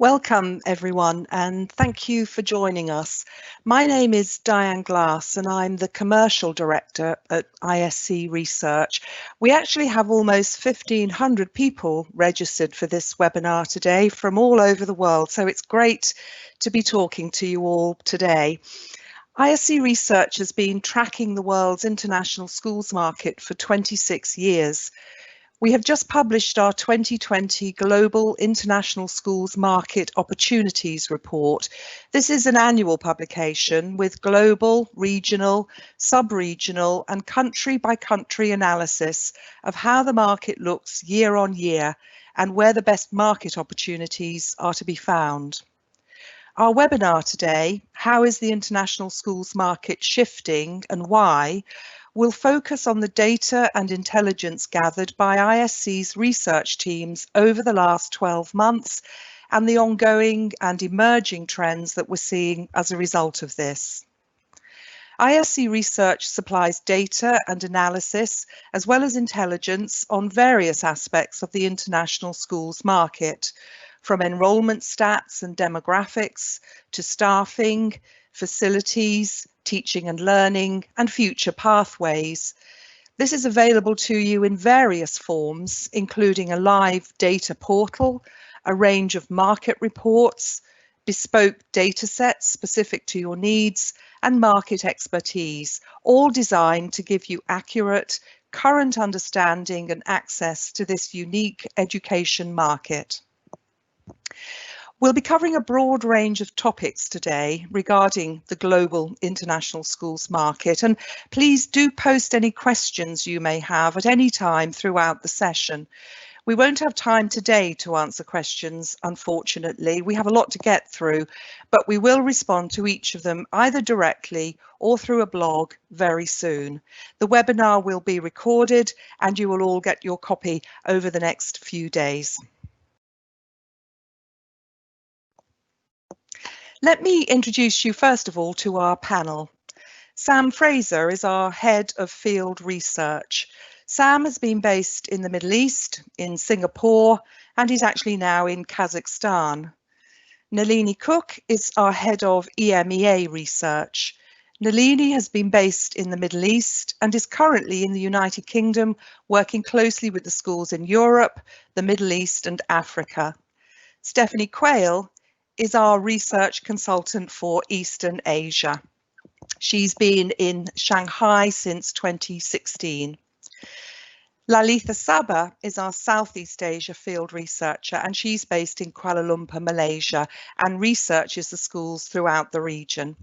Welcome everyone, and thank you for joining us. My name is Diane Glass and I'm the Commercial Director at ISC Research. We actually have almost 1,500 people registered for this webinar today from all over the world, so it's great to be talking to you all today. ISC Research has been tracking the world's international schools market for 26 years. We have just published our 2020 Global International Schools Market Opportunities Report. This is an annual publication with global, regional, sub-regional and country-by-country analysis of how the market looks year on year and where the best market opportunities are to be found. Our webinar today, How is the International Schools Market Shifting and Why?, will focus on the data and intelligence gathered by ISC's research teams over the last 12 months and the ongoing and emerging trends that we're seeing as a result of this. ISC Research supplies data and analysis as well as intelligence on various aspects of the international schools market, from enrolment stats and demographics to staffing, facilities, teaching and learning, and future pathways. This is available to you in various forms, including a live data portal, a range of market reports, bespoke data sets specific to your needs, and market expertise, all designed to give you accurate, current understanding and access to this unique education market. We'll be covering a broad range of topics today regarding the global international schools market, and please do post any questions you may have at any time throughout the session. We won't have time today to answer questions, unfortunately. We have a lot to get through, but we will respond to each of them either directly or through a blog very soon. The webinar will be recorded and you will all get your copy over the next few days. Let me introduce you first of all to our panel. Sam Fraser is our Head of Field Research. Sam has been based in the Middle East, in Singapore, and he's actually now in Kazakhstan. Nalini Cook is our Head of EMEA Research. Nalini has been based in the Middle East and is currently in the United Kingdom, working closely with the schools in Europe, the Middle East and Africa. Stephanie Quayle is our research consultant for Eastern Asia. She's been in Shanghai since 2016. Laletha Saba is our Southeast Asia field researcher, and she's based in Kuala Lumpur, Malaysia, and researches the schools throughout the region.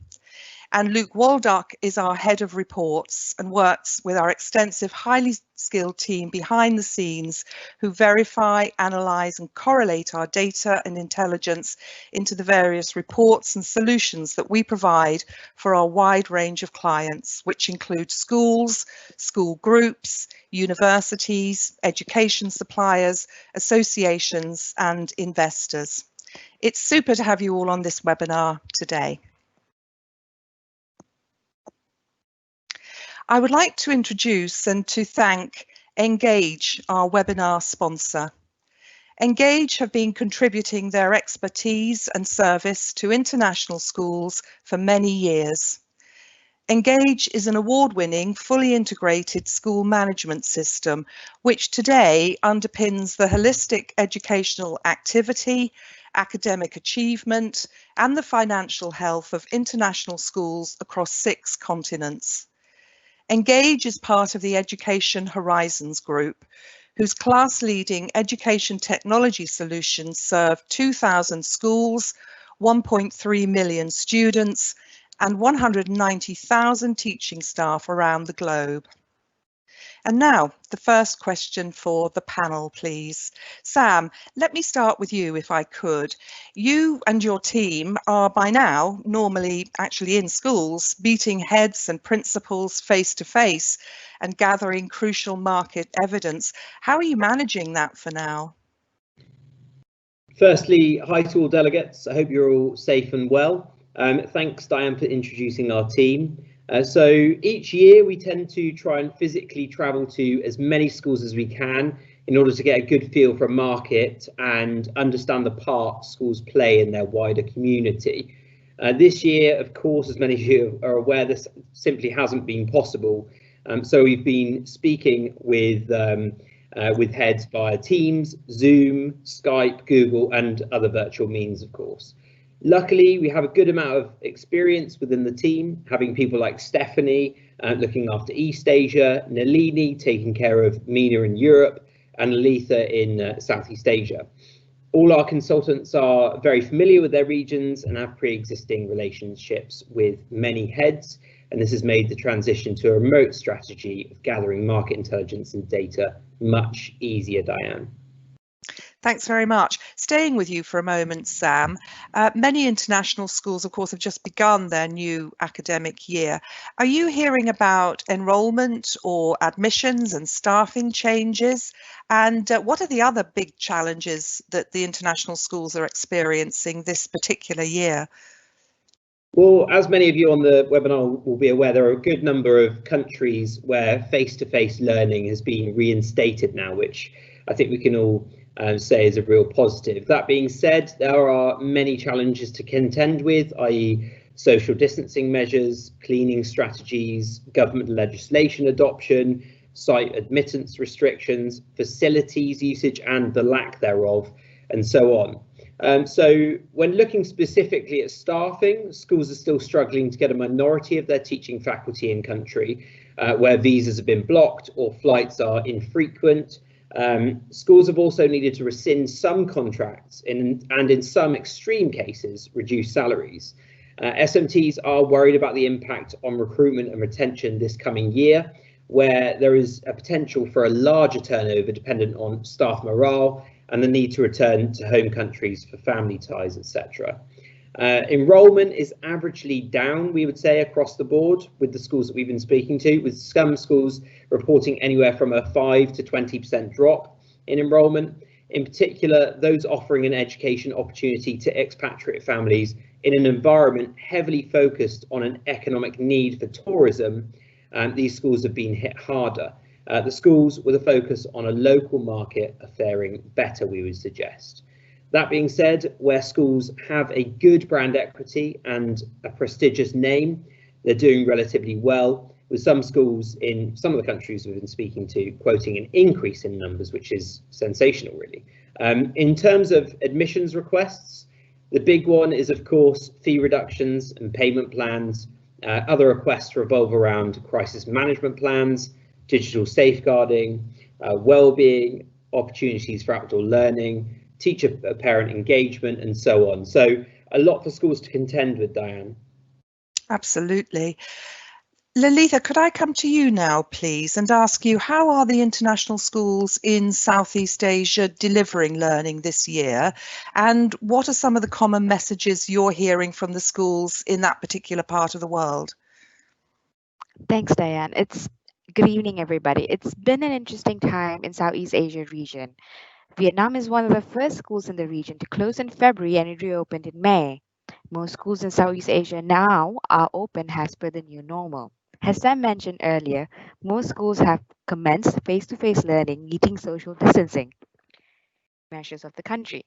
And Luke Walduck is our head of reports and works with our extensive, highly skilled team behind the scenes who verify, analyse and correlate our data and intelligence into the various reports and solutions that we provide for our wide range of clients, which include schools, school groups, universities, education suppliers, associations and investors. It's super to have you all on this webinar today. I would like to introduce and to thank Engage, our webinar sponsor. Engage have been contributing their expertise and service to international schools for many years. Engage is an award-winning, fully integrated school management system, which today underpins the holistic educational activity, academic achievement, and the financial health of international schools across 6 continents. Engage is part of the Education Horizons Group, whose class-leading education technology solutions serve 2,000 schools, 1.3 million students, and 190,000 teaching staff around the globe. And now, the first question for the panel, please. Sam, let me start with you if I could. You and your team are by now normally actually in schools, meeting heads and principals face to face and gathering crucial market evidence. How are you managing that for now? Firstly, hi to all delegates. I hope you're all safe and well. Thanks, Diane, for introducing our team. So each year we tend to try and physically travel to as many schools as we can in order to get a good feel for a market and understand the part schools play in their wider community. This year, of course, as many of you are aware, this simply hasn't been possible. So we've been speaking with heads via Teams, Zoom, Skype, Google, and other virtual means, of course. Luckily, we have a good amount of experience within the team, having people like Stephanie looking after East Asia, Nalini taking care of MENA in Europe, and Laletha in Southeast Asia. All our consultants are very familiar with their regions and have pre-existing relationships with many heads, and this has made the transition to a remote strategy of gathering market intelligence and data much easier, Diane. Thanks very much. Staying with you for a moment, Sam, many international schools, of course, have just begun their new academic year. Are you hearing about enrolment or admissions and staffing changes? And what are the other big challenges that the international schools are experiencing this particular year? Well, as many of you on the webinar will be aware, there are a good number of countries where face-to-face learning has been reinstated now, which I think we can all say is a real positive. That being said, there are many challenges to contend with, i.e. social distancing measures, cleaning strategies, government legislation adoption, site admittance restrictions, facilities usage and the lack thereof, and so on. So when looking specifically at staffing, schools are still struggling to get a minority of their teaching faculty in country, where visas have been blocked or flights are infrequent. Schools have also needed to rescind some contracts and in some extreme cases reduce salaries. SMTs are worried about the impact on recruitment and retention this coming year, where there is a potential for a larger turnover dependent on staff morale and the need to return to home countries for family ties, etc. Enrolment is averagely down, we would say, across the board with the schools that we've been speaking to, with some schools reporting anywhere from a 5 to 20% drop in enrolment. In particular, those offering an education opportunity to expatriate families in an environment heavily focused on an economic need for tourism, these schools have been hit harder. The schools with a focus on a local market are faring better, we would suggest. That being said, where schools have a good brand equity and a prestigious name, they're doing relatively well, with some schools in some of the countries we've been speaking to quoting an increase in numbers, which is sensational, really. In terms of admissions requests, the big one is, of course, fee reductions and payment plans. Other requests revolve around crisis management plans, digital safeguarding, well-being, opportunities for outdoor learning, teacher-parent engagement, and so on. So a lot for schools to contend with, Diane. Absolutely. Laletha, could I come to you now, please, and ask you, how are the international schools in Southeast Asia delivering learning this year? And what are some of the common messages you're hearing from the schools in that particular part of the world? Thanks, Diane. Good evening, everybody. It's been an interesting time in Southeast Asia region. Vietnam is one of the first schools in the region to close in February and it reopened in May. Most schools in Southeast Asia now are open as per the new normal. As Sam mentioned earlier, most schools have commenced face-to-face learning, meeting social distancing measures of the country.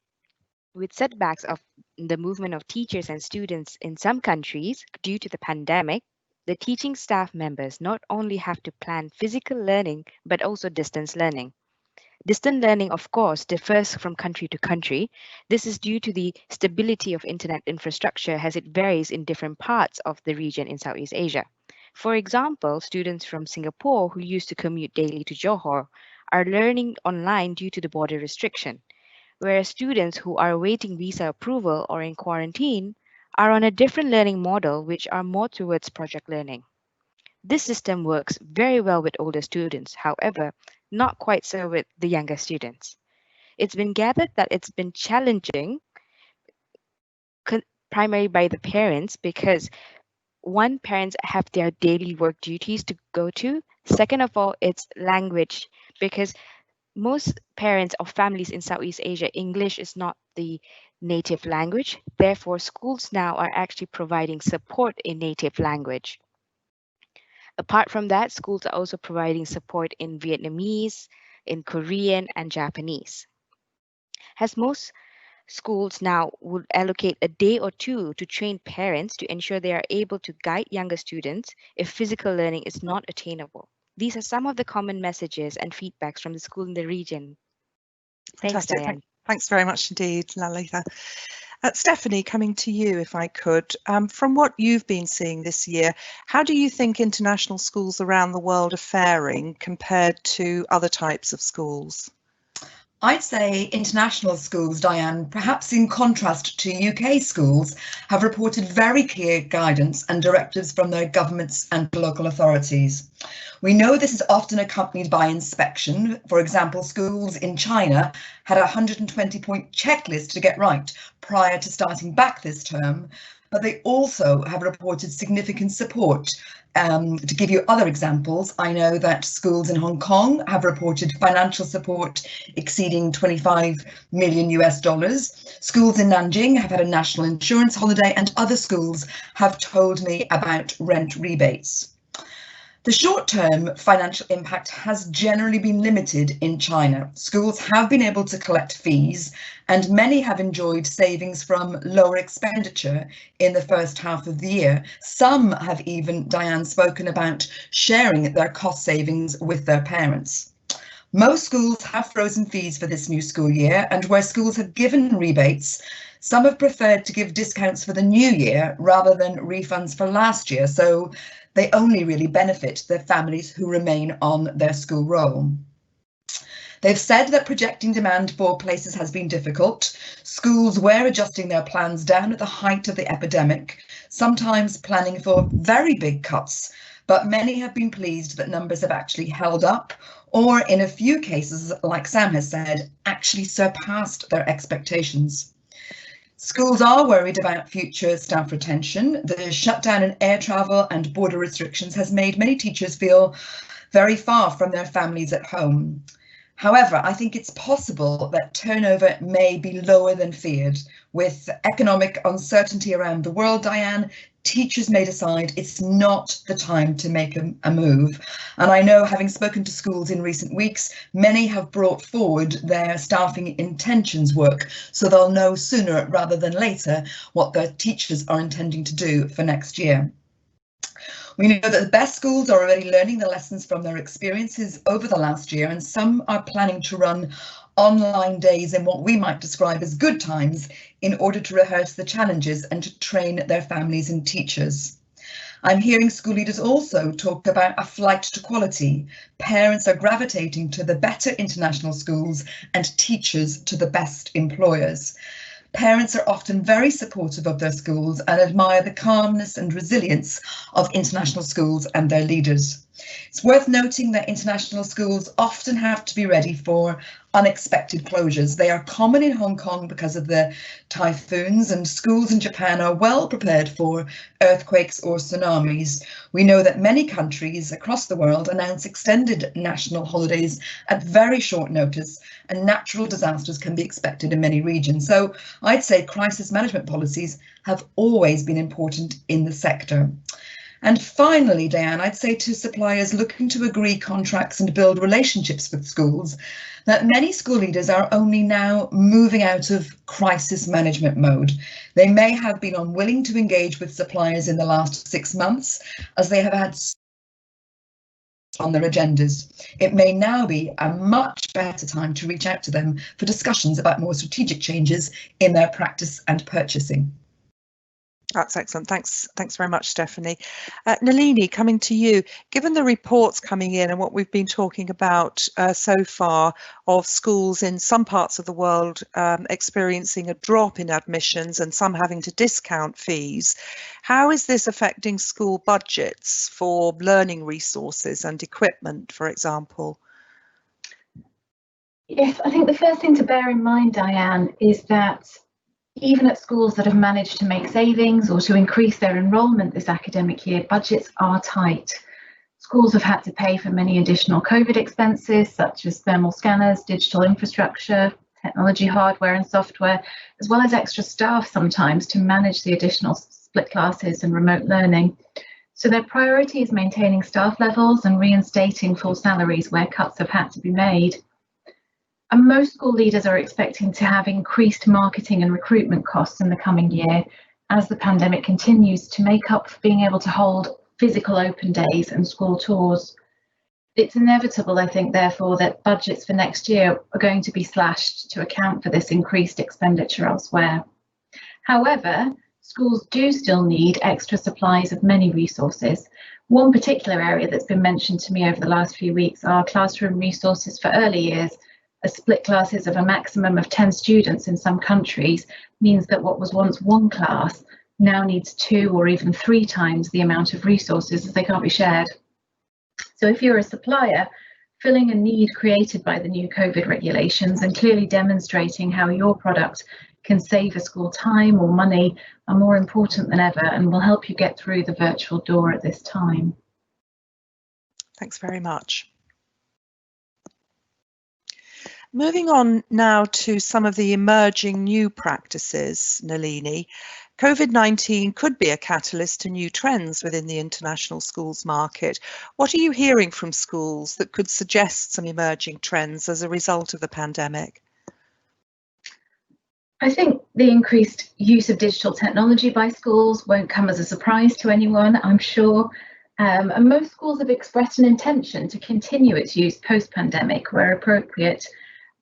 With setbacks of the movement of teachers and students in some countries due to the pandemic, the teaching staff members not only have to plan physical learning, but also distance learning. Distant learning, of course, differs from country to country. This is due to the stability of internet infrastructure as it varies in different parts of the region in Southeast Asia. For example, students from Singapore who used to commute daily to Johor are learning online due to the border restriction, whereas students who are awaiting visa approval or in quarantine are on a different learning model which are more towards project learning. This system works very well with older students, however, not quite so with the younger students. It's been gathered that it's been challenging, primarily by the parents, because one, parents have their daily work duties to go to. Second of all, it's language, because most parents or families in Southeast Asia, English is not the native language. Therefore, schools now are actually providing support in native language. Apart from that, schools are also providing support in Vietnamese, in Korean and Japanese. As most schools now would allocate a day or two to train parents to ensure they are able to guide younger students if physical learning is not attainable. These are some of the common messages and feedbacks from the school in the region. Thanks, Fantastic. Diane. Thanks very much indeed, Laletha. Stephanie, coming to you, if I could. From what you've been seeing this year, how do you think international schools around the world are faring compared to other types of schools? I'd say international schools, Diane, perhaps in contrast to UK schools, have reported very clear guidance and directives from their governments and local authorities. We know this is often accompanied by inspection. For example, schools in China had a 120-point checklist to get right prior to starting back this term, but they also have reported significant support. To give you other examples, I know that schools in Hong Kong have reported financial support exceeding $25 million US. Schools in Nanjing have had a national insurance holiday, and other schools have told me about rent rebates. The short-term financial impact has generally been limited in China. Schools have been able to collect fees, and many have enjoyed savings from lower expenditure in the first half of the year. Some have even, Diane, spoken about sharing their cost savings with their parents. Most schools have frozen fees for this new school year, and where schools have given rebates, some have preferred to give discounts for the new year rather than refunds for last year. So they only really benefit the families who remain on their school roll. They've said that projecting demand for places has been difficult. Schools were adjusting their plans down at the height of the epidemic, sometimes planning for very big cuts, but many have been pleased that numbers have actually held up, or in a few cases, like Sam has said, actually surpassed their expectations. Schools are worried about future staff retention. The shutdown in air travel and border restrictions has made many teachers feel very far from their families at home. However, I think it's possible that turnover may be lower than feared. With economic uncertainty around the world, Diane, teachers may decide it's not the time to make a move. And I know, having spoken to schools in recent weeks, many have brought forward their staffing intentions work, so they'll know sooner rather than later what their teachers are intending to do for next year. We know that the best schools are already learning the lessons from their experiences over the last year, and some are planning to run online days in what we might describe as good times in order to rehearse the challenges and to train their families and teachers. I'm hearing school leaders also talk about a flight to quality. Parents are gravitating to the better international schools and teachers to the best employers. Parents are often very supportive of their schools and admire the calmness and resilience of international schools and their leaders. It's worth noting that international schools often have to be ready for unexpected closures. They are common in Hong Kong because of the typhoons, and schools in Japan are well prepared for earthquakes or tsunamis. We know that many countries across the world announce extended national holidays at very short notice, and natural disasters can be expected in many regions. So I'd say crisis management policies have always been important in the sector. And finally, Diane, I'd say to suppliers looking to agree contracts and build relationships with schools, that many school leaders are only now moving out of crisis management mode. They may have been unwilling to engage with suppliers in the last 6 months, as they have had on their agendas. It may now be a much better time to reach out to them for discussions about more strategic changes in their practice and purchasing. That's excellent. Thanks very much, Stephanie. Nalini, coming to you, given the reports coming in and what we've been talking about so far of schools in some parts of the world experiencing a drop in admissions and some having to discount fees, how is this affecting school budgets for learning resources and equipment, for example? Yes, I think the first thing to bear in mind, Diane, is that even at schools that have managed to make savings or to increase their enrolment this academic year, budgets are tight. Schools have had to pay for many additional COVID expenses, such as thermal scanners, digital infrastructure, technology hardware and software, as well as extra staff sometimes to manage the additional split classes and remote learning. So their priority is maintaining staff levels and reinstating full salaries where cuts have had to be made. And most school leaders are expecting to have increased marketing and recruitment costs in the coming year as the pandemic continues to make up for being able to hold physical open days and school tours. It's inevitable, I think, therefore, that budgets for next year are going to be slashed to account for this increased expenditure elsewhere. However, schools do still need extra supplies of many resources. One particular area that's been mentioned to me over the last few weeks are classroom resources for early years. As split classes of a maximum of 10 students in some countries means that what was once one class now needs 2 or even 3 times the amount of resources as they can't be shared. So if you're a supplier, filling a need created by the new COVID regulations and clearly demonstrating how your product can save a school time or money are more important than ever and will help you get through the virtual door at this time. Thanks very much. Moving on now to some of the emerging new practices, Nalini. COVID-19 could be a catalyst to new trends within the international schools market. What are you hearing from schools that could suggest some emerging trends as a result of the pandemic? I think the increased use of digital technology by schools won't come as a surprise to anyone, I'm sure. And most schools have expressed an intention to continue its use post-pandemic where appropriate.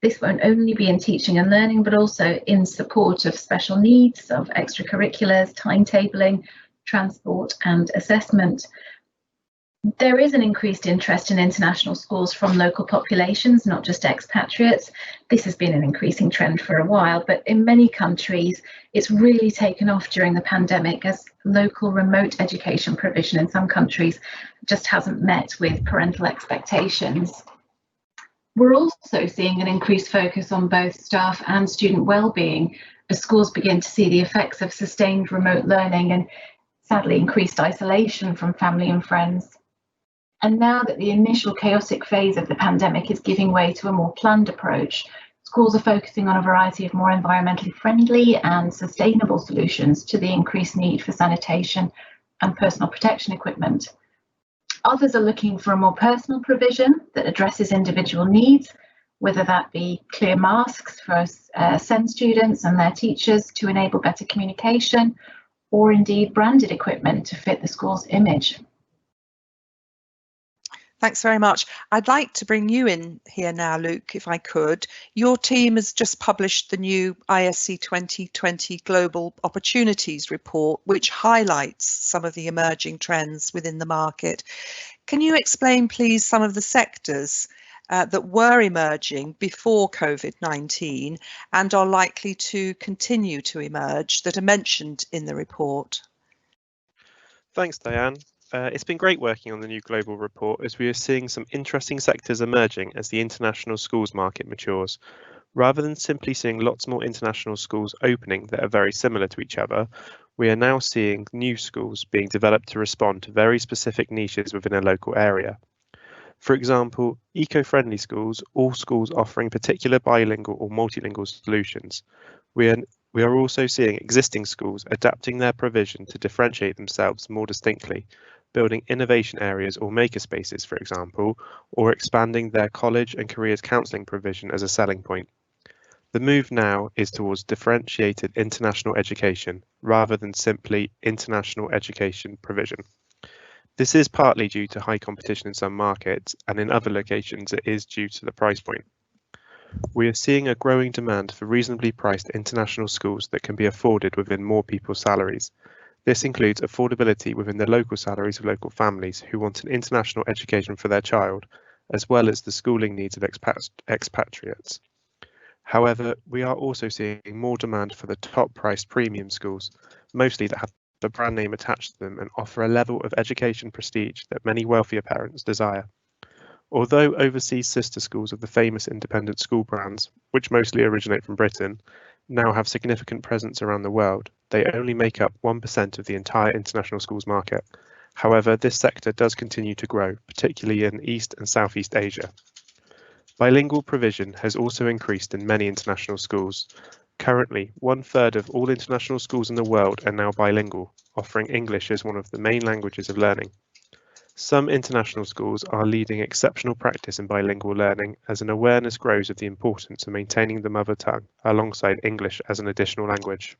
This won't only be in teaching and learning, but also in support of special needs, of extracurriculars, timetabling, transport and assessment. There is an increased interest in international schools from local populations, not just expatriates. This has been an increasing trend for a while, but in many countries, it's really taken off during the pandemic as local remote education provision in some countries just hasn't met with parental expectations. We're also seeing an increased focus on both staff and student well-being as schools begin to see the effects of sustained remote learning and sadly increased isolation from family and friends. And now that the initial chaotic phase of the pandemic is giving way to a more planned approach, schools are focusing on a variety of more environmentally friendly and sustainable solutions to the increased need for sanitation and personal protection equipment. Others are looking for a more personal provision that addresses individual needs, whether that be clear masks for SEND students and their teachers to enable better communication, or indeed branded equipment to fit the school's image. Thanks very much. I'd like to bring you in here now, Luke, if I could. Your team has just published the new ISC 2020 Global Opportunities Report, which highlights some of the emerging trends within the market. Can you explain, please, some of the sectors that were emerging before COVID-19 and are likely to continue to emerge that are mentioned in the report? Thanks, Diane. It's been great working on the new global report as we are seeing some interesting sectors emerging as the international schools market matures. Rather than simply seeing lots more international schools opening that are very similar to each other, we are now seeing new schools being developed to respond to very specific niches within a local area. For example, eco-friendly schools, all schools offering particular bilingual or multilingual solutions. We are also seeing existing schools adapting their provision to differentiate themselves more distinctly, building innovation areas or makerspaces, for example, or expanding their college and careers counselling provision as a selling point. The move now is towards differentiated international education rather than simply international education provision. This is partly due to high competition in some markets, and in other locations it is due to the price point. We are seeing a growing demand for reasonably priced international schools that can be afforded within more people's salaries. This includes affordability within the local salaries of local families who want an international education for their child, as well as the schooling needs of expatriates. However, we are also seeing more demand for the top-priced premium schools, mostly that have the brand name attached to them and offer a level of education prestige that many wealthier parents desire. Although overseas sister schools of the famous independent school brands, which mostly originate from Britain, now have significant presence around the world, they only make up 1% of the entire international schools market. However, this sector does continue to grow, particularly in East and Southeast Asia. Bilingual provision has also increased in many international schools. Currently, 1/3 of all international schools in the world are now bilingual, offering English as one of the main languages of learning. Some international schools are leading exceptional practice in bilingual learning as an awareness grows of the importance of maintaining the mother tongue alongside English as an additional language.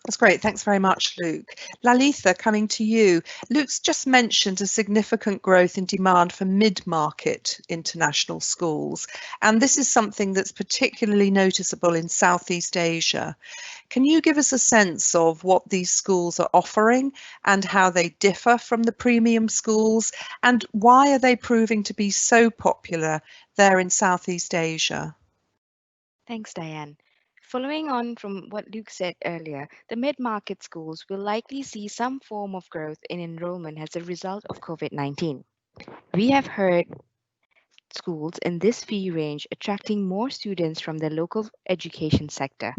That's great. Thanks very much, Luke. Laletha, coming to you. Luke's just mentioned a significant growth in demand for mid-market international schools, and this is something that's particularly noticeable in Southeast Asia. Can you give us a sense of what these schools are offering and how they differ from the premium schools, and why are they proving to be so popular there in Southeast Asia? Thanks, Diane. Following on from what Luke said earlier, the mid-market schools will likely see some form of growth in enrollment as a result of COVID-19. We have heard schools in this fee range attracting more students from the local education sector,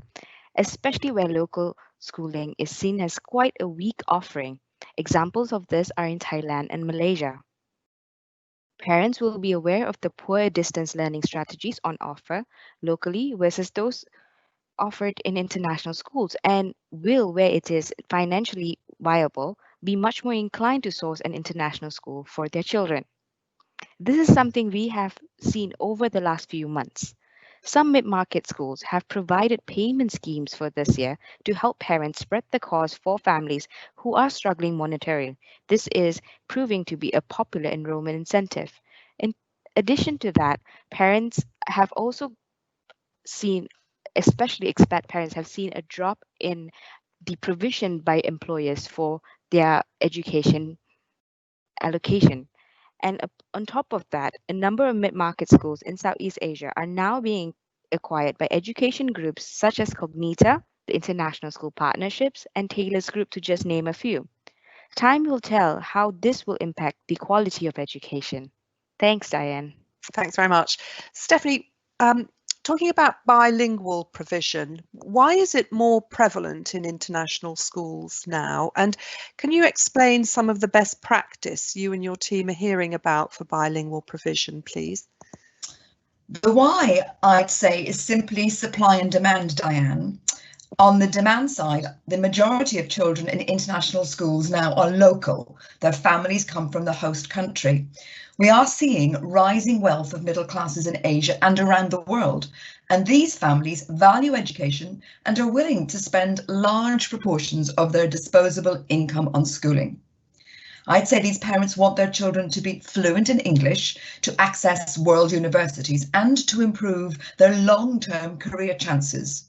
especially where local schooling is seen as quite a weak offering. Examples of this are in Thailand and Malaysia. Parents will be aware of the poor distance learning strategies on offer locally versus those offered in international schools, and will, where it is financially viable, be much more inclined to source an international school for their children. This is something we have seen over the last few months. Some mid-market schools have provided payment schemes for this year to help parents spread the cost for families who are struggling monetarily. This is proving to be a popular enrollment incentive. In addition to that, parents have also seen, especially expat parents, have seen a drop in the provision by employers for their education allocation. And on top of that, a number of mid-market schools in Southeast Asia are now being acquired by education groups such as Cognita, the International School Partnerships, and Taylor's Group, to just name a few. Time will tell how this will impact the quality of education. Thanks, Diane. Thanks very much. Stephanie, talking about bilingual provision, why is it more prevalent in international schools now? And can you explain some of the best practice you and your team are hearing about for bilingual provision, please? The why, I'd say, is simply supply and demand, Diane. On the demand side, the majority of children in international schools now are local. Their families come from the host country. We are seeing rising wealth of middle classes in Asia and around the world, and these families value education and are willing to spend large proportions of their disposable income on schooling. I'd say these parents want their children to be fluent in English, to access world universities, and to improve their long-term career chances.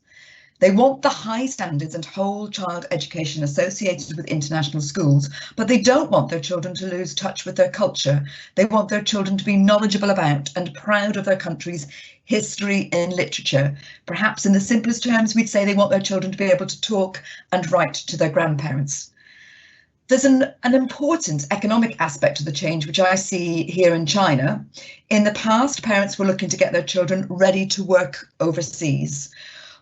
They want the high standards and whole child education associated with international schools, but they don't want their children to lose touch with their culture. They want their children to be knowledgeable about and proud of their country's history and literature. Perhaps in the simplest terms, we'd say they want their children to be able to talk and write to their grandparents. There's an important economic aspect to the change, which I see here in China. In the past, parents were looking to get their children ready to work overseas.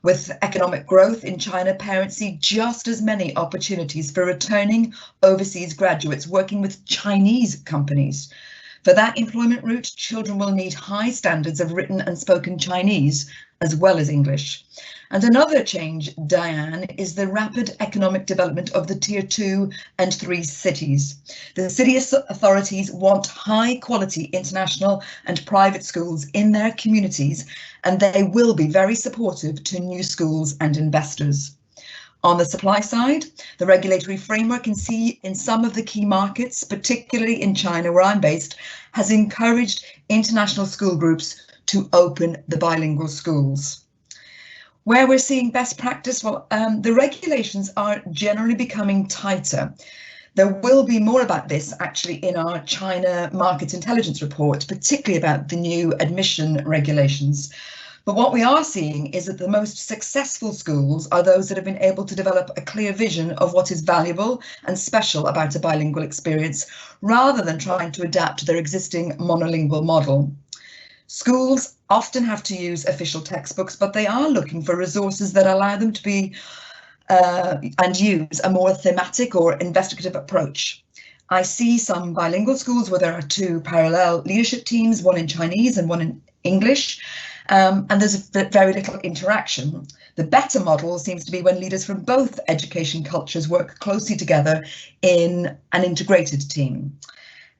With economic growth in China, parents see just as many opportunities for returning overseas graduates working with Chinese companies. For that employment route, children will need high standards of written and spoken Chinese, as well as English. And another change, Diane, is the rapid economic development of the Tier 2 and 3 cities. The city authorities want high quality international and private schools in their communities, and they will be very supportive to new schools and investors. On the supply side, the regulatory framework in some of the key markets, particularly in China, where I'm based, has encouraged international school groups to open the bilingual schools. Where we're seeing best practice, well, the regulations are generally becoming tighter. There will be more about this actually in our China Market Intelligence report, particularly about the new admission regulations. But what we are seeing is that the most successful schools are those that have been able to develop a clear vision of what is valuable and special about a bilingual experience, rather than trying to adapt to their existing monolingual model. Schools often have to use official textbooks, but they are looking for resources that allow them to be and use a more thematic or investigative approach. I see some bilingual schools where there are 2 parallel leadership teams, one in Chinese and one in English, and there's very little interaction. The better model seems to be when leaders from both education cultures work closely together in an integrated team.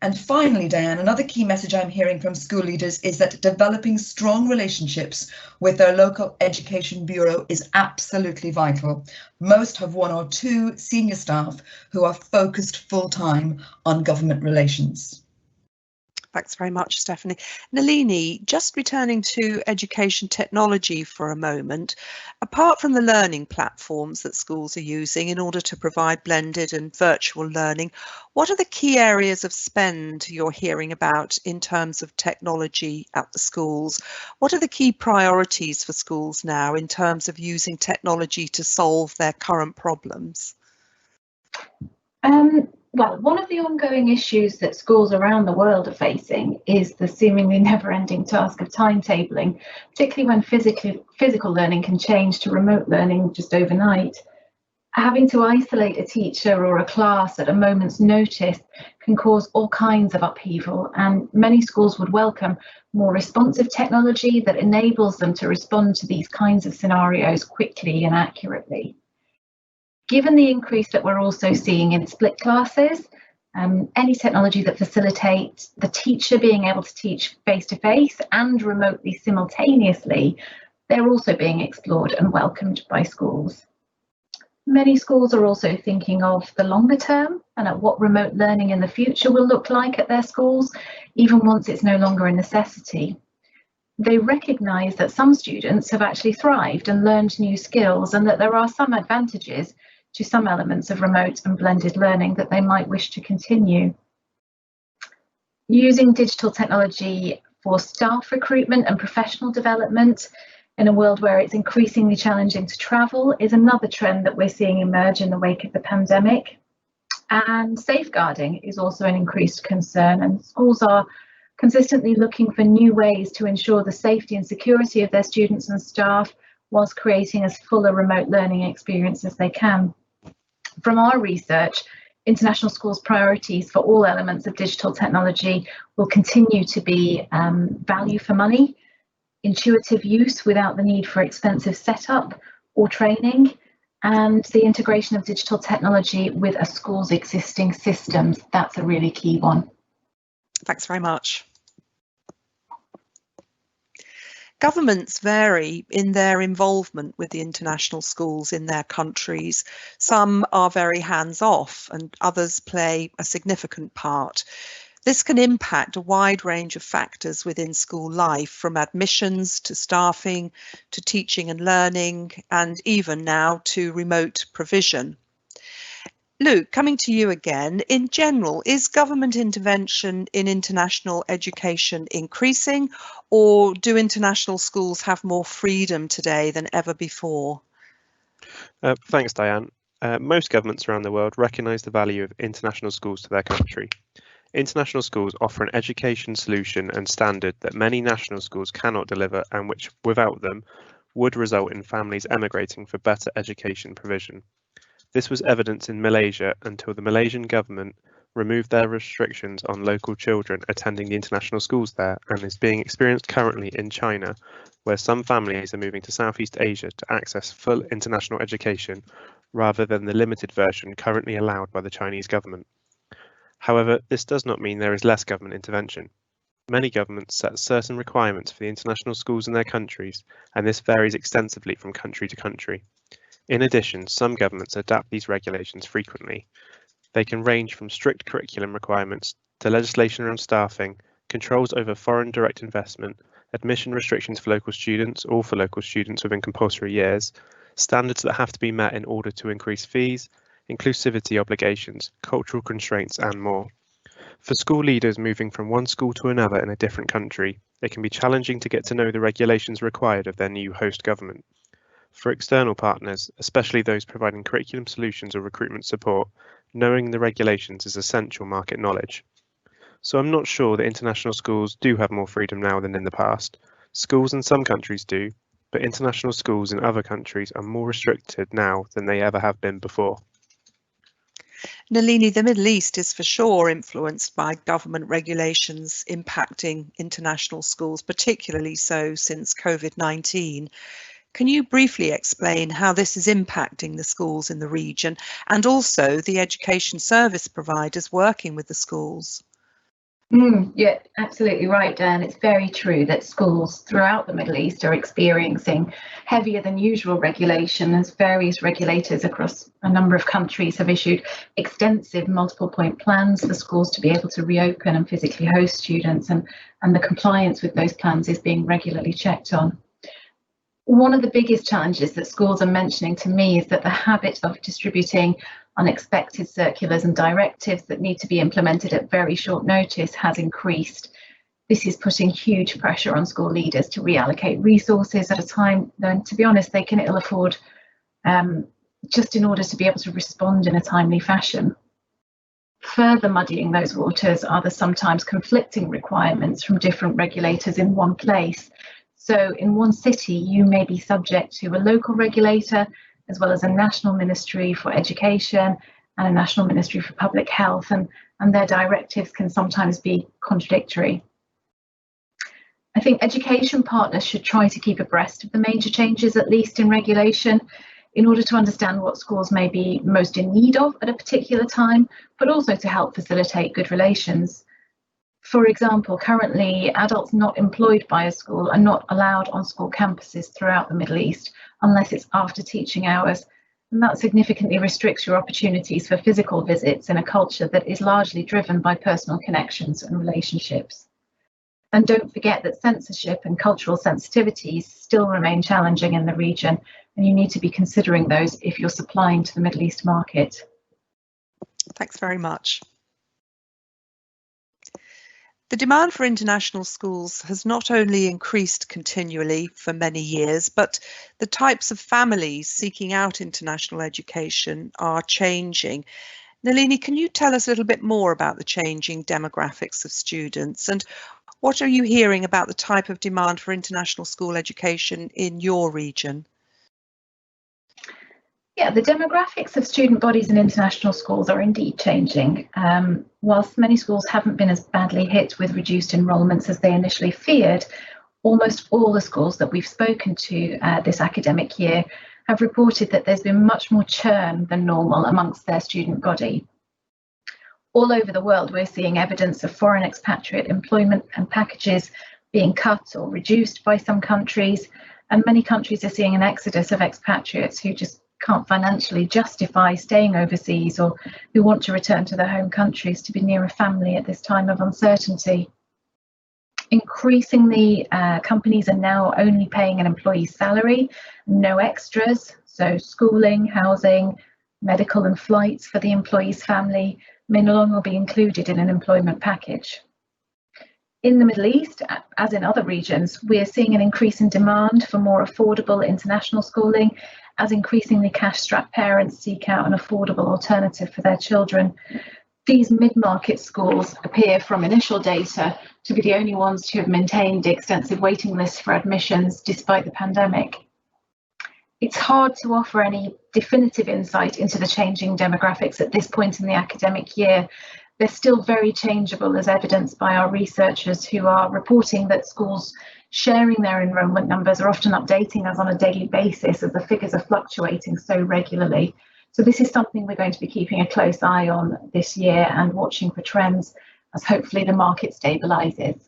And finally, Diane, another key message I'm hearing from school leaders is that developing strong relationships with their local education bureau is absolutely vital. Most have 1 or 2 senior staff who are focused full-time on government relations. Thanks very much, Stephanie. Nalini, just returning to education technology for a moment, apart from the learning platforms that schools are using in order to provide blended and virtual learning, what are the key areas of spend you're hearing about in terms of technology at the schools? What are the key priorities for schools now in terms of using technology to solve their current problems? Well, one of the ongoing issues that schools around the world are facing is the seemingly never-ending task of timetabling, particularly when physical learning can change to remote learning just overnight. Having to isolate a teacher or a class at a moment's notice can cause all kinds of upheaval, and many schools would welcome more responsive technology that enables them to respond to these kinds of scenarios quickly and accurately. Given the increase that we're also seeing in split classes, any technology that facilitates the teacher being able to teach face-to-face and remotely simultaneously, they're also being explored and welcomed by schools. Many schools are also thinking of the longer term and at what remote learning in the future will look like at their schools, even once it's no longer a necessity. They recognise that some students have actually thrived and learned new skills, and that there are some advantages to some elements of remote and blended learning that they might wish to continue. Using digital technology for staff recruitment and professional development in a world where it's increasingly challenging to travel is another trend that we're seeing emerge in the wake of the pandemic. And safeguarding is also an increased concern, and schools are consistently looking for new ways to ensure the safety and security of their students and staff whilst creating as full a remote learning experience as they can. From our research, international schools' priorities for all elements of digital technology will continue to be value for money, intuitive use without the need for expensive setup or training, and the integration of digital technology with a school's existing systems. That's a really key one. Thanks very much. Governments vary in their involvement with the international schools in their countries. Some are very hands-off and others play a significant part. This can impact a wide range of factors within school life, from admissions to staffing, to teaching and learning, and even now to remote provision. Luke, coming to you again, in general, is government intervention in international education increasing, or do international schools have more freedom today than ever before? Thanks, Diane. Most governments around the world recognise the value of international schools to their country. International schools offer an education solution and standard that many national schools cannot deliver, and which, without them, would result in families emigrating for better education provision. This was evident in Malaysia until the Malaysian government removed their restrictions on local children attending the international schools there, and is being experienced currently in China, where some families are moving to Southeast Asia to access full international education rather than the limited version currently allowed by the Chinese government. However, this does not mean there is less government intervention. Many governments set certain requirements for the international schools in their countries, and this varies extensively from country to country. In addition, some governments adapt these regulations frequently. They can range from strict curriculum requirements to legislation around staffing, controls over foreign direct investment, admission restrictions for local students or for local students within compulsory years, standards that have to be met in order to increase fees, inclusivity obligations, cultural constraints, and more. For school leaders moving from one school to another in a different country, it can be challenging to get to know the regulations required of their new host government. For external partners, especially those providing curriculum solutions or recruitment support, knowing the regulations is essential market knowledge. So I'm not sure that international schools do have more freedom now than in the past. Schools in some countries do, but international schools in other countries are more restricted now than they ever have been before. Nalini, the Middle East is for sure influenced by government regulations impacting international schools, particularly so since COVID-19. Can you briefly explain how this is impacting the schools in the region and also the education service providers working with the schools? Yeah, absolutely right, Dan. It's very true that schools throughout the Middle East are experiencing heavier than usual regulation, as various regulators across a number of countries have issued extensive multiple point plans for schools to be able to reopen and physically host students, and the compliance with those plans is being regularly checked on. One of the biggest challenges that schools are mentioning to me is that the habit of distributing unexpected circulars and directives that need to be implemented at very short notice has increased. This is putting huge pressure on school leaders to reallocate resources at a time when, to be honest, they can ill afford, just in order to be able to respond in a timely fashion. Further muddying those waters are the sometimes conflicting requirements from different regulators in one place. So in one city, you may be subject to a local regulator, as well as a national ministry for education and a national ministry for public health, and their directives can sometimes be contradictory. I think education partners should try to keep abreast of the major changes, at least in regulation, in order to understand what schools may be most in need of at a particular time, but also to help facilitate good relations. For example, currently adults not employed by a school are not allowed on school campuses throughout the Middle East unless it's after teaching hours, and that significantly restricts your opportunities for physical visits in a culture that is largely driven by personal connections and relationships. And don't forget that censorship and cultural sensitivities still remain challenging in the region, and you need to be considering those if you're supplying to the Middle East market. Thanks very much. The demand for international schools has not only increased continually for many years, but the types of families seeking out international education are changing. Nalini, can you tell us a little bit more about the changing demographics of students, and what are you hearing about the type of demand for international school education in your region? Yeah, the demographics of student bodies in international schools are indeed changing. Whilst many schools haven't been as badly hit with reduced enrolments as they initially feared, almost all the schools that we've spoken to this academic year have reported that there's been much more churn than normal amongst their student body. All over the world, we're seeing evidence of foreign expatriate employment and packages being cut or reduced by some countries, and many countries are seeing an exodus of expatriates who just can't financially justify staying overseas, or who want to return to their home countries to be near a family at this time of uncertainty. Increasingly, companies are now only paying an employee's salary, no extras, so schooling, housing, medical and flights for the employee's family may no longer be included in an employment package. In the Middle East, as in other regions, we are seeing an increase in demand for more affordable international schooling, as increasingly cash-strapped parents seek out an affordable alternative for their children. These mid-market schools appear from initial data to be the only ones to have maintained the extensive waiting lists for admissions despite the pandemic. It's hard to offer any definitive insight into the changing demographics at this point in the academic year. They're still very changeable, as evidenced by our researchers, who are reporting that schools sharing their enrolment numbers are often updating us on a daily basis, as the figures are fluctuating so regularly. So this is something we're going to be keeping a close eye on this year and watching for trends as hopefully the market stabilises.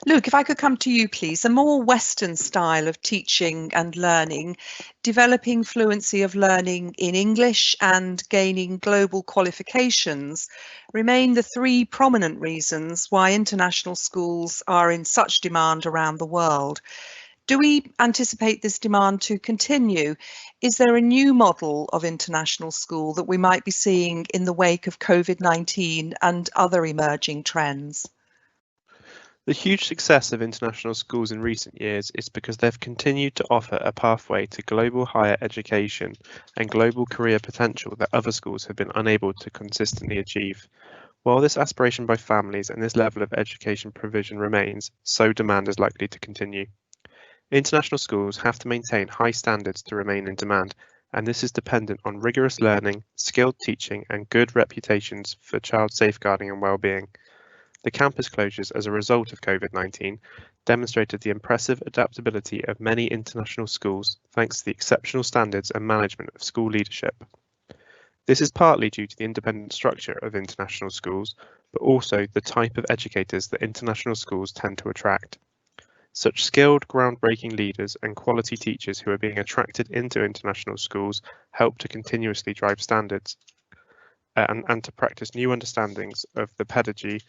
Luke, if I could come to you, please. A more Western style of teaching and learning, developing fluency of learning in English and gaining global qualifications remain the three prominent reasons why international schools are in such demand around the world. Do we anticipate this demand to continue? Is there a new model of international school that we might be seeing in the wake of COVID-19 and other emerging trends? The huge success of international schools in recent years is because they've continued to offer a pathway to global higher education and global career potential that other schools have been unable to consistently achieve. While this aspiration by families and this level of education provision remains, so demand is likely to continue. International schools have to maintain high standards to remain in demand, and this is dependent on rigorous learning, skilled teaching, and good reputations for child safeguarding and well-being. The campus closures as a result of COVID-19 demonstrated the impressive adaptability of many international schools thanks to the exceptional standards and management of school leadership. This is partly due to the independent structure of international schools, but also the type of educators that international schools tend to attract. Such skilled, groundbreaking leaders and quality teachers who are being attracted into international schools help to continuously drive standards and to practice new understandings of the pedagogy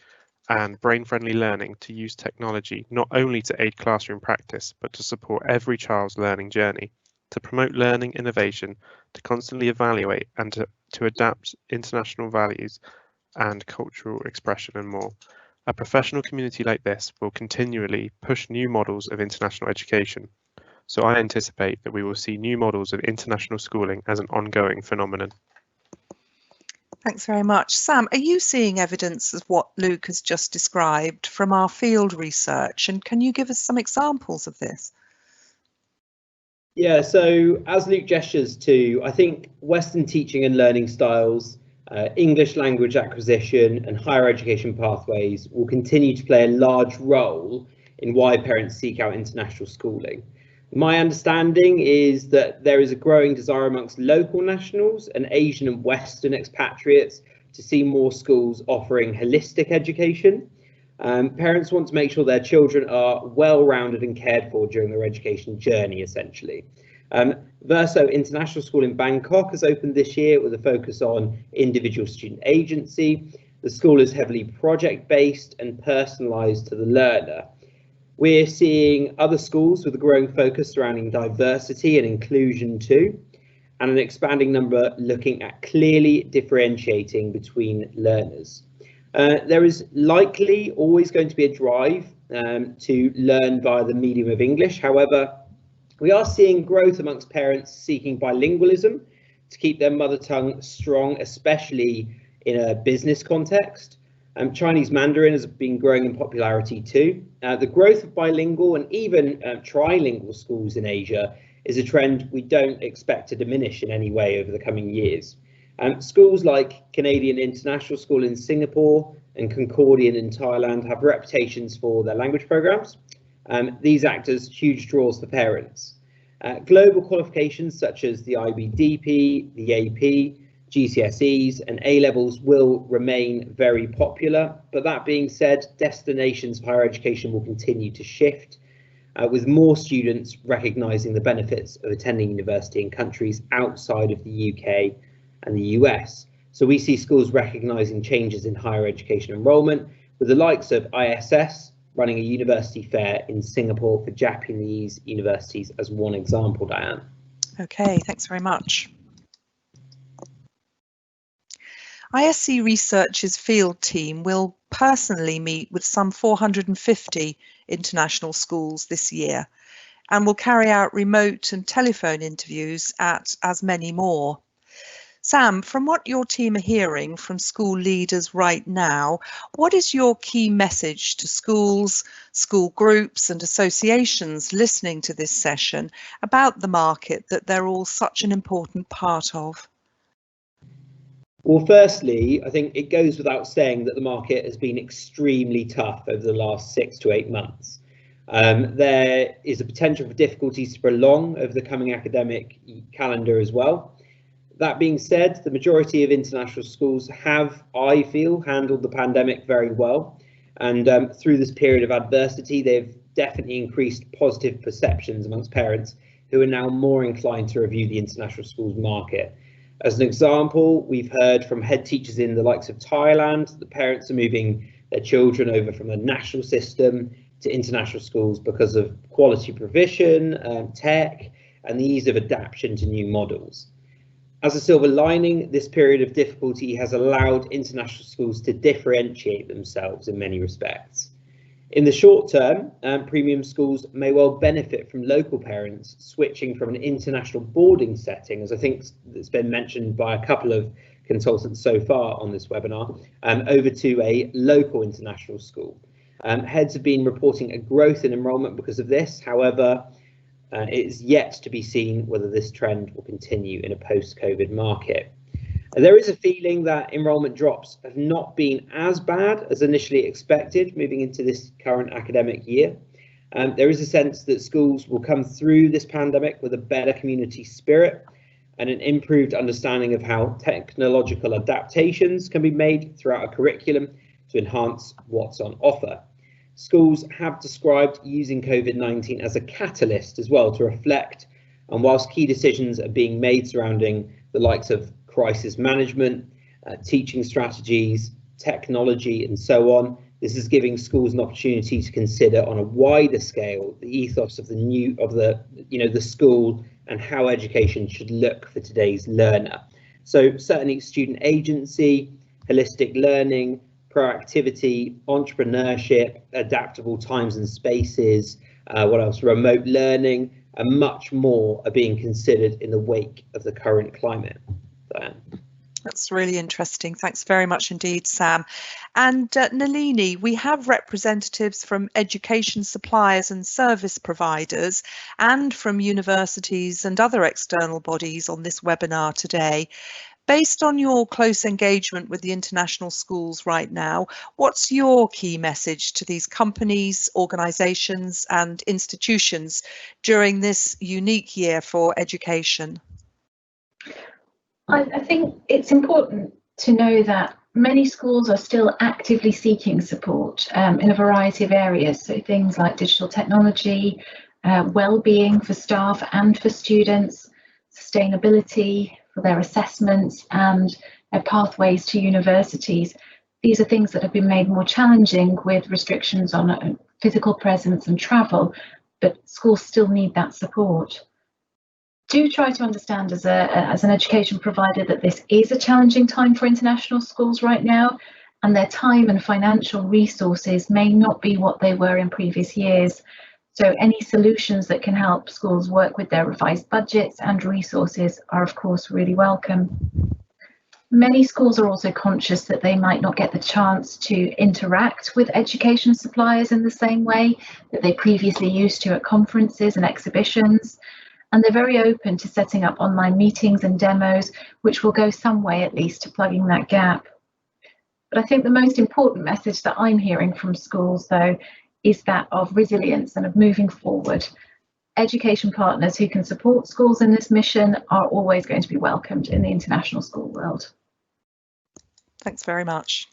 and brain-friendly learning to use technology not only to aid classroom practice, but to support every child's learning journey, to promote learning innovation, to constantly evaluate and to adapt international values and cultural expression and more. A professional community like this will continually push new models of international education. So I anticipate that we will see new models of international schooling as an ongoing phenomenon. Thanks very much. Sam, are you seeing evidence of what Luke has just described from our field research? And can you give us some examples of this? Yeah, so as Luke gestures to, I think Western teaching and learning styles, English language acquisition and higher education pathways will continue to play a large role in why parents seek out international schooling. My understanding is that there is a growing desire amongst local nationals and Asian and Western expatriates to see more schools offering holistic education. Parents want to make sure their children are well-rounded and cared for during their education journey, essentially. Verso International School in Bangkok has opened this year with a focus on individual student agency. The school is heavily project-based and personalised to the learner. We're seeing other schools with a growing focus surrounding diversity and inclusion too, and an expanding number looking at clearly differentiating between learners. There is likely always going to be a drive to learn via the medium of English. However, we are seeing growth amongst parents seeking bilingualism to keep their mother tongue strong, especially in a business context. Chinese Mandarin has been growing in popularity too. The growth of bilingual and even trilingual schools in Asia is a trend we don't expect to diminish in any way over the coming years. Schools like Canadian International School in Singapore and Concordian in Thailand have reputations for their language programs. These act as huge draws for parents. Global qualifications such as the IBDP, the AP, GCSEs and A-levels will remain very popular, but that being said, destinations of higher education will continue to shift, with more students recognising the benefits of attending university in countries outside of the UK and the US. So we see schools recognising changes in higher education enrolment, with the likes of ISS running a university fair in Singapore for Japanese universities as one example, Diane. Okay, thanks very much. ISC Research's field team will personally meet with some 450 international schools this year and will carry out remote and telephone interviews at as many more. Sam, from what your team are hearing from school leaders right now, what is your key message to schools, school groups and associations listening to this session about the market that they're all such an important part of? Well, firstly, I think it goes without saying that the market has been extremely tough over the last 6 to 8 months. There is a potential for difficulties to prolong over the coming academic calendar as well. That being said, the majority of international schools have, I feel, handled the pandemic very well. And through this period of adversity, they've definitely increased positive perceptions amongst parents who are now more inclined to review the international schools market. As an example, we've heard from head teachers in the likes of Thailand that parents are moving their children over from the national system to international schools because of quality provision, tech, and the ease of adaptation to new models. As a silver lining, this period of difficulty has allowed international schools to differentiate themselves in many respects. In the short term, premium schools may well benefit from local parents switching from an international boarding setting, as I think it's been mentioned by a couple of consultants so far on this webinar, over to a local international school. Heads have been reporting a growth in enrolment because of this. However, it is yet to be seen whether this trend will continue in a post-COVID market. There is a feeling that enrolment drops have not been as bad as initially expected moving into this current academic year. There is a sense that schools will come through this pandemic with a better community spirit and an improved understanding of how technological adaptations can be made throughout a curriculum to enhance what's on offer. Schools have described using COVID-19 as a catalyst as well to reflect, and whilst key decisions are being made surrounding the likes of crisis management, teaching strategies, technology and so on, this is giving schools an opportunity to consider on a wider scale the ethos of the school and how education should look for today's learner. So certainly student agency, holistic learning, proactivity, entrepreneurship, adaptable times and spaces, what else? Remote learning, and much more are being considered in the wake of the current climate. Diane. That's really interesting. Thanks very much indeed, Sam. And Nalini, we have representatives from education suppliers and service providers and from universities and other external bodies on this webinar today. Based on your close engagement with the international schools right now, what's your key message to these companies, organisations and institutions during this unique year for education? I think it's important to know that many schools are still actively seeking support in a variety of areas. So things like digital technology, well-being for staff and for students, sustainability for their assessments and pathways to universities. These are things that have been made more challenging with restrictions on physical presence and travel, but schools still need that support. Do try to understand as an education provider that this is a challenging time for international schools right now, and their time and financial resources may not be what they were in previous years. So any solutions that can help schools work with their revised budgets and resources are of course really welcome. Many schools are also conscious that they might not get the chance to interact with education suppliers in the same way that they previously used to at conferences and exhibitions. And they're very open to setting up online meetings and demos, which will go some way at least to plugging that gap. But I think the most important message that I'm hearing from schools, though, is that of resilience and of moving forward. Education partners who can support schools in this mission are always going to be welcomed in the international school world. Thanks very much.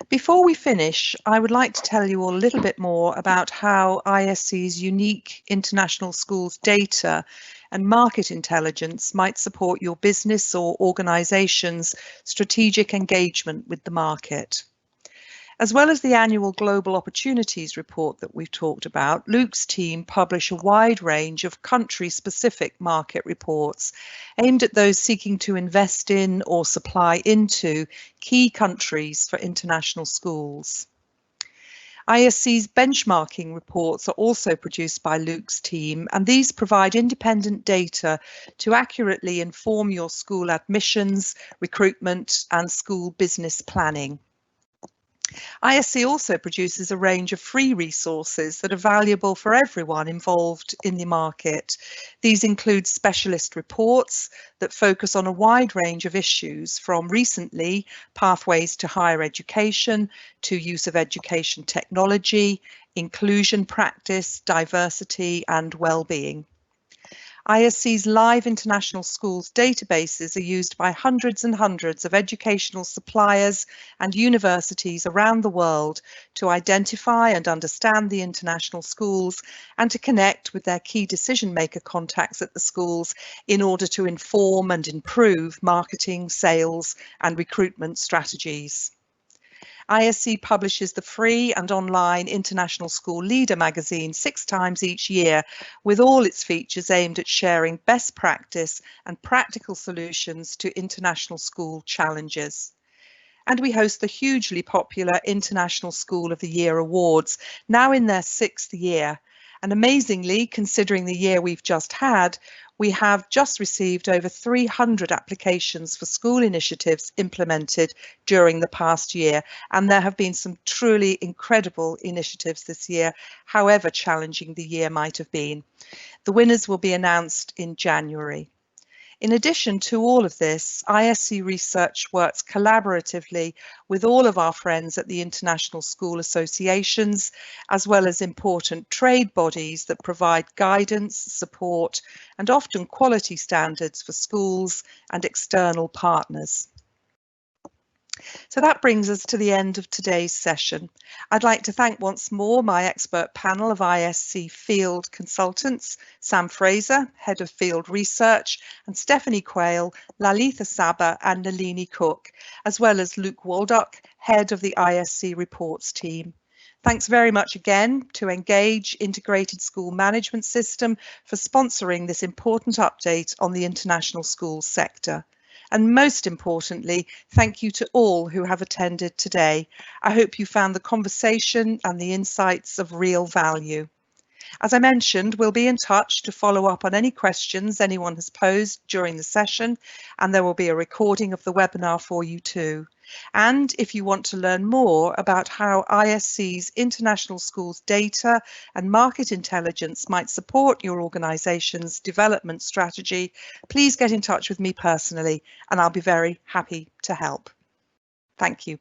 Before we finish, I would like to tell you all a little bit more about how ISC's unique international schools data and market intelligence might support your business or organisation's strategic engagement with the market. As well as the annual Global Opportunities report that we've talked about, Luke's team publish a wide range of country-specific market reports aimed at those seeking to invest in or supply into key countries for international schools. ISC's benchmarking reports are also produced by Luke's team, and these provide independent data to accurately inform your school admissions, recruitment, and school business planning. ISC also produces a range of free resources that are valuable for everyone involved in the market. These include specialist reports that focus on a wide range of issues, from recently pathways to higher education, to use of education technology, inclusion practice, diversity and well-being. ISC's live international schools databases are used by hundreds and hundreds of educational suppliers and universities around the world to identify and understand the international schools and to connect with their key decision maker contacts at the schools in order to inform and improve marketing, sales and recruitment strategies. ISC publishes the free and online International School Leader magazine 6 times each year, with all its features aimed at sharing best practice and practical solutions to international school challenges. And we host the hugely popular International School of the Year Awards, now in their 6th year. And amazingly, considering the year we've just had, we have just received over 300 applications for school initiatives implemented during the past year, and there have been some truly incredible initiatives this year, however challenging the year might have been. The winners will be announced in January. In addition to all of this, ISC Research works collaboratively with all of our friends at the International School Associations, as well as important trade bodies that provide guidance, support, and often quality standards for schools and external partners. So that brings us to the end of today's session. I'd like to thank once more my expert panel of ISC field consultants, Sam Fraser, Head of Field Research, and Stephanie Quayle, Laletha Saba and Nalini Cook, as well as Luke Walduck, Head of the ISC Reports team. Thanks very much again to Engage Integrated School Management System for sponsoring this important update on the international schools sector. And most importantly, thank you to all who have attended today. I hope you found the conversation and the insights of real value. As I mentioned, we'll be in touch to follow up on any questions anyone has posed during the session, and there will be a recording of the webinar for you too. And if you want to learn more about how ISC's international schools data and market intelligence might support your organisation's development strategy, please get in touch with me personally, and I'll be very happy to help. Thank you.